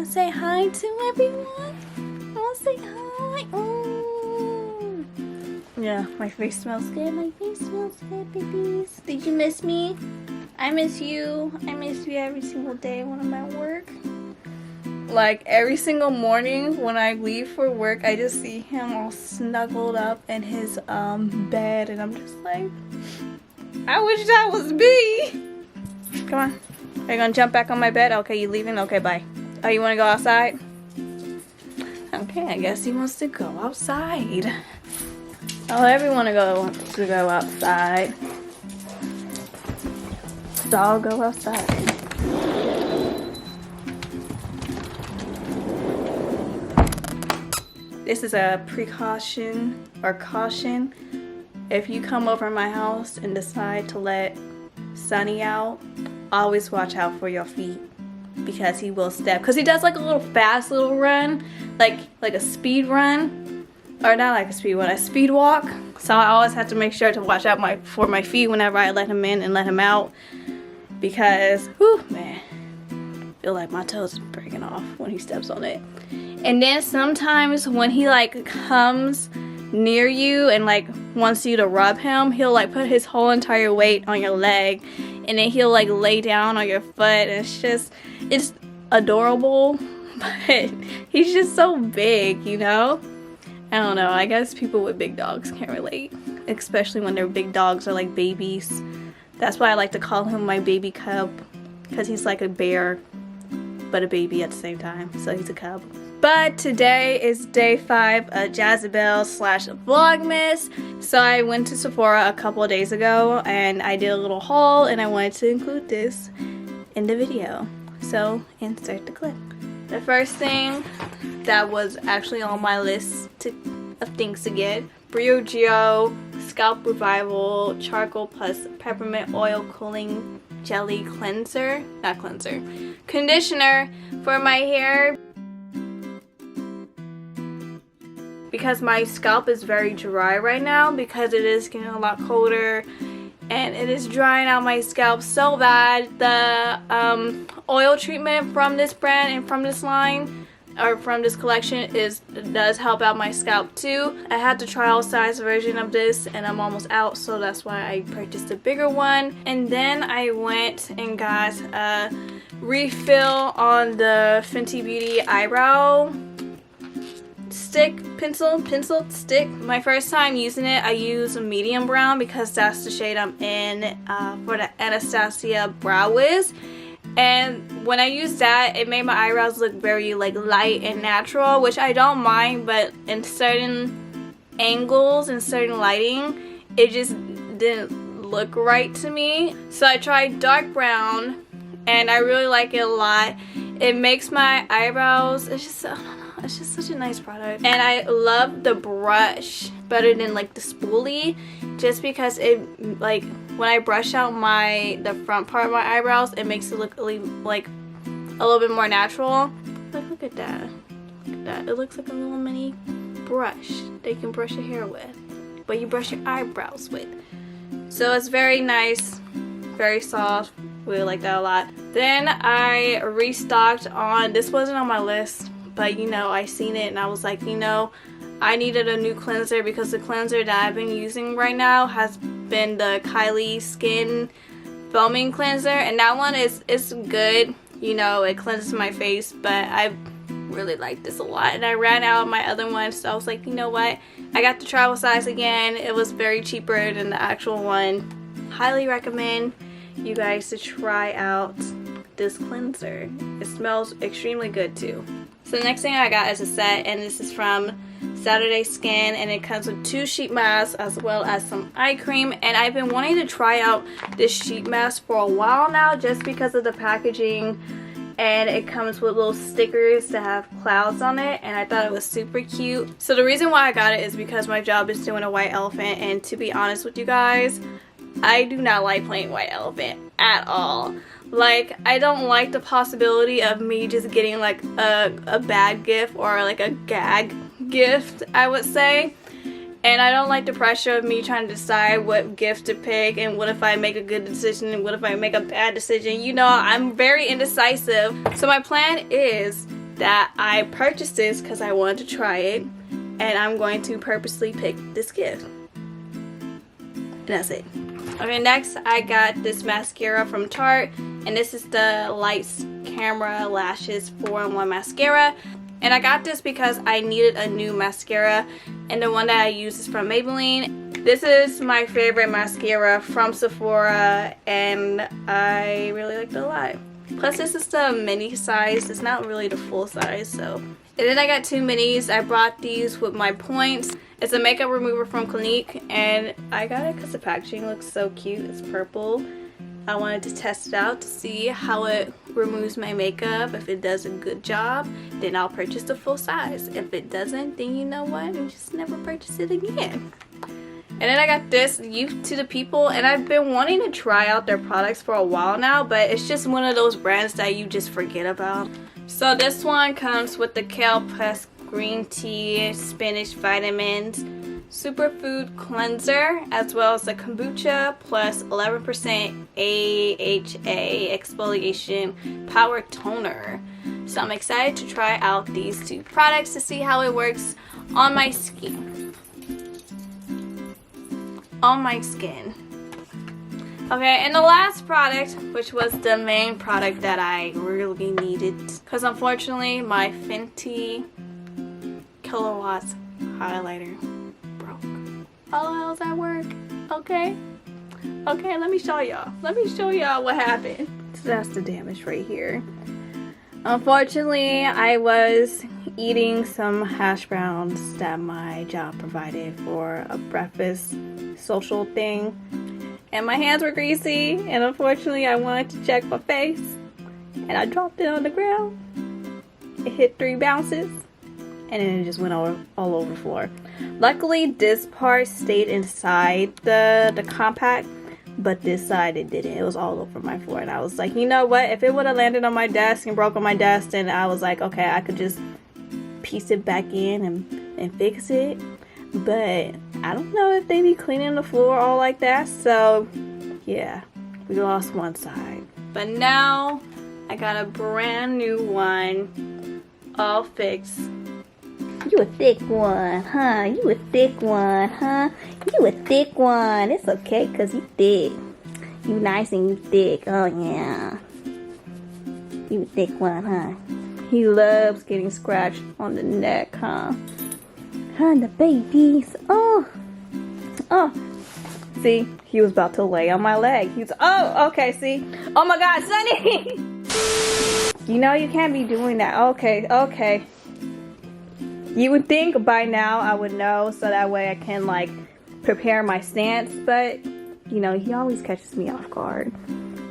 say hi to everyone? Wanna say hi? Oh. Yeah, my face smells good. My face smells good, babies. Did you miss me? I miss you. I miss you every single day when I'm at work. Like every single morning when I leave for work, I just see him all snuggled up in his bed, and I'm just like, I wish that was me. Come on. Are you gonna jump back on my bed? Okay, you leaving? Okay, bye. Oh, you wanna go outside? Okay, I guess he wants to go outside. Oh, everyone wants to go outside. So I'll go outside. This is a precaution or caution. If you come over my house and decide to let Sonny out, always watch out for your feet, because he will step. Because he does like a little fast little run, like a speed run, or not like a speed run, a speed walk. So I always have to make sure to watch out for my feet whenever I let him in and let him out, because whew, man, I feel like my toes are breaking off when he steps on it. And then sometimes when he like comes near you and like wants you to rub him, he'll like put his whole entire weight on your leg, and then he'll like lay down on your foot, and it's adorable, but he's just so big, you know? I don't know, I guess people with big dogs can't relate, especially when their big dogs are like babies. That's why I like to call him my baby cub, because he's like a bear but a baby at the same time, so he's a cub. But today is day 5 of Gazabellz / Vlogmas. So I went to Sephora a couple of days ago and I did a little haul, and I wanted to include this in the video. So insert the clip. The first thing that was actually on my list of things to get, Briogeo Scalp Revival Charcoal Plus Peppermint Oil Cooling Jelly Cleanser. Not cleanser. Conditioner for my hair. Because my scalp is very dry right now, because it is getting a lot colder and it is drying out my scalp so bad. The oil treatment from this brand and from this line, or from this collection, does help out my scalp too. I had the trial size version of this and I'm almost out, so that's why I purchased a bigger one. And then I went and got a refill on the Fenty Beauty eyebrow pencil stick. My first time using it, I used a medium brown because that's the shade I'm in for the Anastasia Brow Wiz. And when I used that, it made my eyebrows look very like light and natural, which I don't mind, but in certain angles and certain lighting, it just didn't look right to me. So I tried dark brown and I really like it a lot. It makes my eyebrows, it's just such a nice product. And I love the brush better than like the spoolie, just because it, like, when I brush out the front part of my eyebrows, it makes it look like a little bit more natural. Look at that. Look at that. It looks like a little mini brush that you can brush your hair with, but you brush your eyebrows with. So it's very nice, very soft. Really like that a lot. Then I restocked on, this wasn't on my list, but you know, I seen it and I was like, you know, I needed a new cleanser, because the cleanser that I've been using right now has been the Kylie Skin Foaming Cleanser, and that one is good. You know, it cleanses my face, but I really like this a lot, and I ran out of my other one, so I was like, you know what, I got the travel size again. It was very cheaper than the actual one. Highly recommend you guys to try out this cleanser. It smells extremely good too. So the next thing I got is a set, and this is from Saturday Skin, and it comes with 2 sheet masks as well as some eye cream. And I've been wanting to try out this sheet mask for a while now, just because of the packaging, and it comes with little stickers that have clouds on it, and I thought it was super cute. So the reason why I got it is because my job is doing a white elephant, and to be honest with you guys, I do not like playing white elephant at all. Like, I don't like the possibility of me just getting like a bad gift or like a gag gift, I would say. And I don't like the pressure of me trying to decide what gift to pick, and what if I make a good decision and what if I make a bad decision. You know, I'm very indecisive. So my plan is that I purchased this because I wanted to try it, and I'm going to purposely pick this gift. And that's it. Okay, next I got this mascara from Tarte, and this is the Lights Camera Lashes 4-in-1 mascara. And I got this because I needed a new mascara, and the one that I use is from Maybelline. This is my favorite mascara from Sephora, and I really liked it a lot. Plus this is the mini size, it's not really the full size, so. And then I got 2 minis. I brought these with my points. It's a makeup remover from Clinique, and I got it because the packaging looks so cute. It's purple. I wanted to test it out to see how it removes my makeup. If it does a good job, then I'll purchase the full size. If it doesn't, then you know what? You just never purchase it again. And then I got this, Youth to the People, and I've been wanting to try out their products for a while now, but it's just one of those brands that you just forget about. So this one comes with the Kale Plus Green Tea, Spinach Vitamins, Superfood Cleanser, as well as the Kombucha plus 11% AHA Exfoliation Power Toner. So I'm excited to try out these 2 products to see how it works on my skin. Okay, and the last product, which was the main product that I really needed, because unfortunately my Fenty Kilowatts highlighter broke. Oh, how does that work? Okay, let me show y'all. What happened. So that's the damage right here. Unfortunately, I was eating some hash browns that my job provided for a breakfast social thing, and my hands were greasy, and unfortunately I wanted to check my face, and I dropped it on the ground. It hit 3 bounces, and then it just went all over the floor. Luckily this part stayed inside the compact, but this side it didn't. It was all over my floor, and I was like, you know what, if it would have landed on my desk and broke on my desk, then I was like, okay, I could just piece it back in and fix it. But I don't know if they be cleaning the floor all like that, so yeah, we lost one side. But now I got a brand new one, all fixed. You a thick one, huh? You a thick one, huh? You a thick one. It's okay, cause you thick. You nice and you thick. Oh yeah. You a thick one, huh? He loves getting scratched on the neck, huh? Huh, the babies. Oh. See, he was about to lay on my leg. He was, oh, okay, see? Oh my God, Sonny! You know you can't be doing that. Okay. You would think by now I would know, so that way I can like prepare my stance, but you know, he always catches me off guard.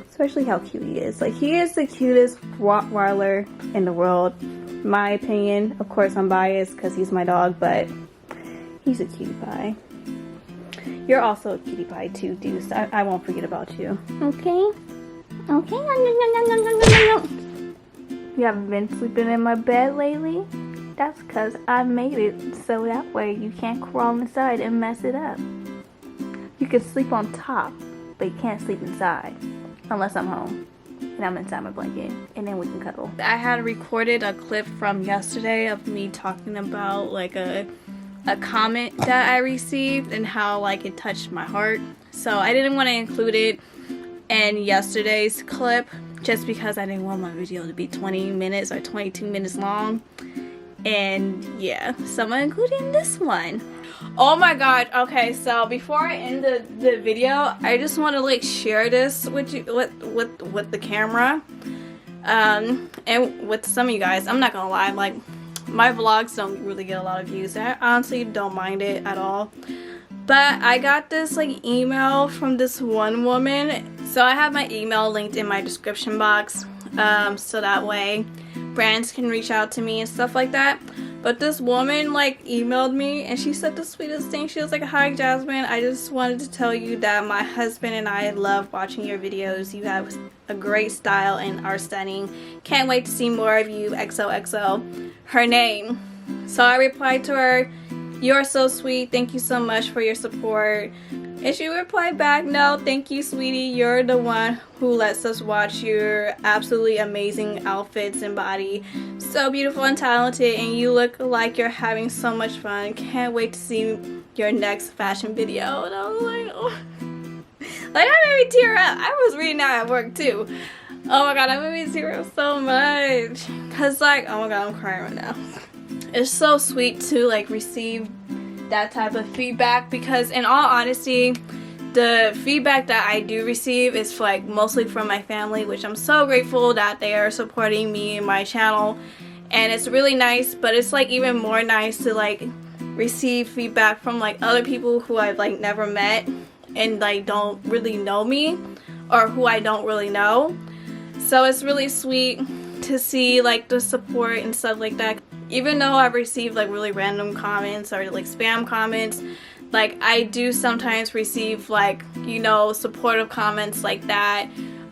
Especially how cute he is. Like, he is the cutest Rottweiler in the world, in my opinion. Of course I'm biased because he's my dog, but he's a cutie pie. You're also a cutie pie too, Deuce. I won't forget about you. Okay. You haven't been sleeping in my bed lately? That's because I made it so that way you can't crawl inside and mess it up. You can sleep on top, but you can't sleep inside. Unless I'm home and I'm inside my blanket, and then we can cuddle. I had recorded a clip from yesterday of me talking about like a comment that I received and how like it touched my heart. So I didn't want to include it in yesterday's clip just because I didn't want my video to be 20 minutes or 22 minutes long. And yeah, so I'm including this one. Oh my God. Okay, so before I end the video, I just want to like share this with you, with the camera, and with some of you guys. I'm not gonna lie, like my vlogs don't really get a lot of views. I honestly don't mind it at all. But I got this like email from this one woman. So I have my email linked in my description box, so that way brands can reach out to me and stuff like that. But this woman like emailed me and she said the sweetest thing. She was like, hi Jazmine, I just wanted to tell you that my husband and I love watching your videos. You have a great style and are stunning. Can't wait to see more of you, XOXO. Her name. So I replied to her, You're so sweet. Thank you so much for your support. And she replied back, no, thank you, sweetie. You're the one who lets us watch your absolutely amazing outfits and body. So beautiful and talented, and you look like you're having so much fun. Can't wait to see your next fashion video. And I was like, oh. Like, that made me tear up. I was reading that at work too. Oh my god, that made me tear up so much. Cause like, oh my god, I'm crying right now. It's so sweet to like receive that type of feedback, because in all honesty, the feedback that I do receive is like mostly from my family, which I'm so grateful that they are supporting me and my channel, and it's really nice. But it's like even more nice to like receive feedback from like other people who I've like never met and like don't really know me, or who I don't really know. So it's really sweet to see like the support and stuff like that. Even though I've received like really random comments or like spam comments, like I do sometimes receive like, you know, supportive comments like that,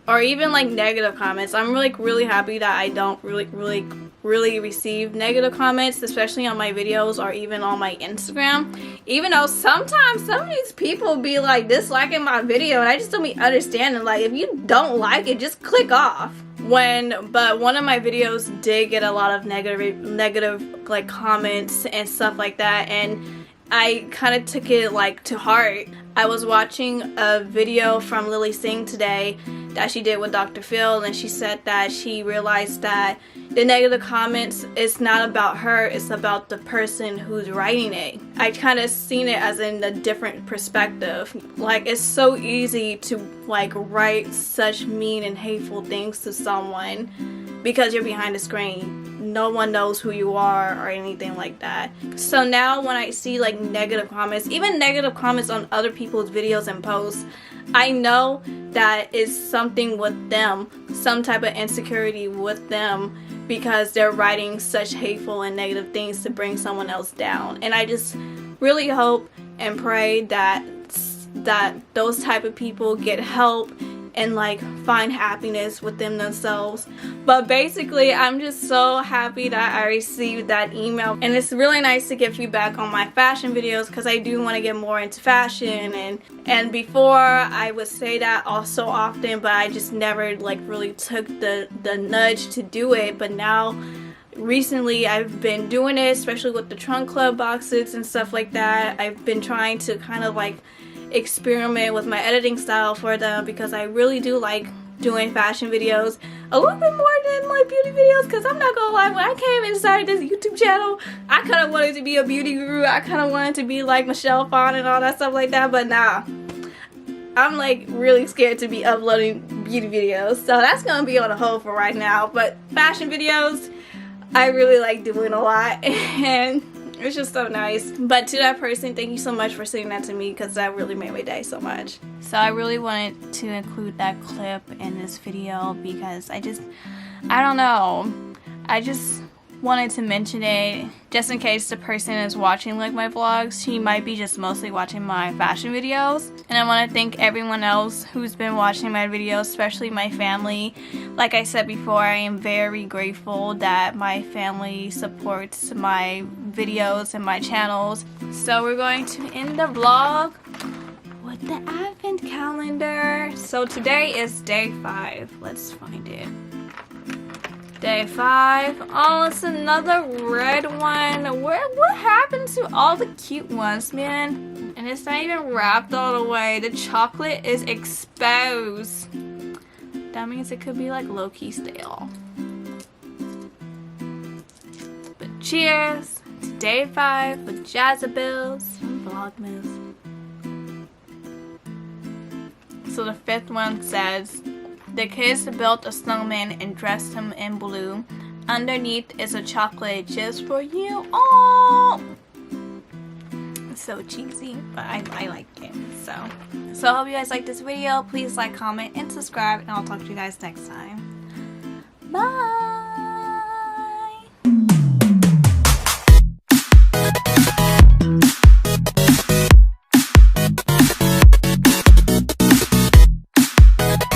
or even like negative comments. I'm like really happy that I don't really receive negative comments, especially on my videos or even on my Instagram. Even though sometimes some of these people be like disliking my video, and I just don't be understanding, like, if you don't like it, just click off. But one of my videos did get a lot of negative like comments and stuff like that, and I kind of took it like to heart. I was watching a video from Lily Singh today that she did with Dr. Phil, and she said that she realized that the negative comments is not about her, it's about the person who's writing it. I kind of seen it as in a different perspective. Like, it's so easy to like write such mean and hateful things to someone because you're behind the screen. No one knows who you are or anything like that. So now when I see like negative comments, even negative comments on other people's videos and posts, I know that it's something with them, some type of insecurity with them, because they're writing such hateful and negative things to bring someone else down. And I just really hope and pray that those type of people get help and like find happiness within themselves. But basically, I'm just so happy that I received that email, and it's really nice to get feedback on my fashion videos, because I do want to get more into fashion, and before I would say that also often, but I just never like really took the nudge to do it. But now recently I've been doing it, especially with the trunk club boxes and stuff like that. I've been trying to kind of like experiment with my editing style for them, because I really do like doing fashion videos a little bit more than like beauty videos. Because I'm not gonna lie, when I came inside this YouTube channel, I kind of wanted to be a beauty guru. I kind of wanted to be like Michelle Phan and all that stuff like that, but nah, I'm like really scared to be uploading beauty videos, so that's gonna be on a hold for right now. But fashion videos, I really like doing a lot, and it's just so nice. But to that person, thank you so much for sending that to me, because that really made my day so much. So I really wanted to include that clip in this video, because I don't know, I just wanted to mention it just in case the person is watching like my vlogs. She might be just mostly watching my fashion videos, and I want to thank everyone else who's been watching my videos, especially my family. Like I said before, I am very grateful that my family supports my videos and my channels. So we're going to end the vlog with the advent calendar. So today is day 5. Let's find it. Day 5. Oh, it's another red one. What happened to all the cute ones, man? And it's not even wrapped all the way. The chocolate is exposed. That means it could be like low-key stale. But cheers to day 5 with Gazabellz from Vlogmas. So the 5th one says, the kids built a snowman and dressed him in blue. Underneath is a chocolate just for you. Oh, it's so cheesy, but I like it. So I hope you guys like this video. Please like, comment, and subscribe, and I'll talk to you guys next time.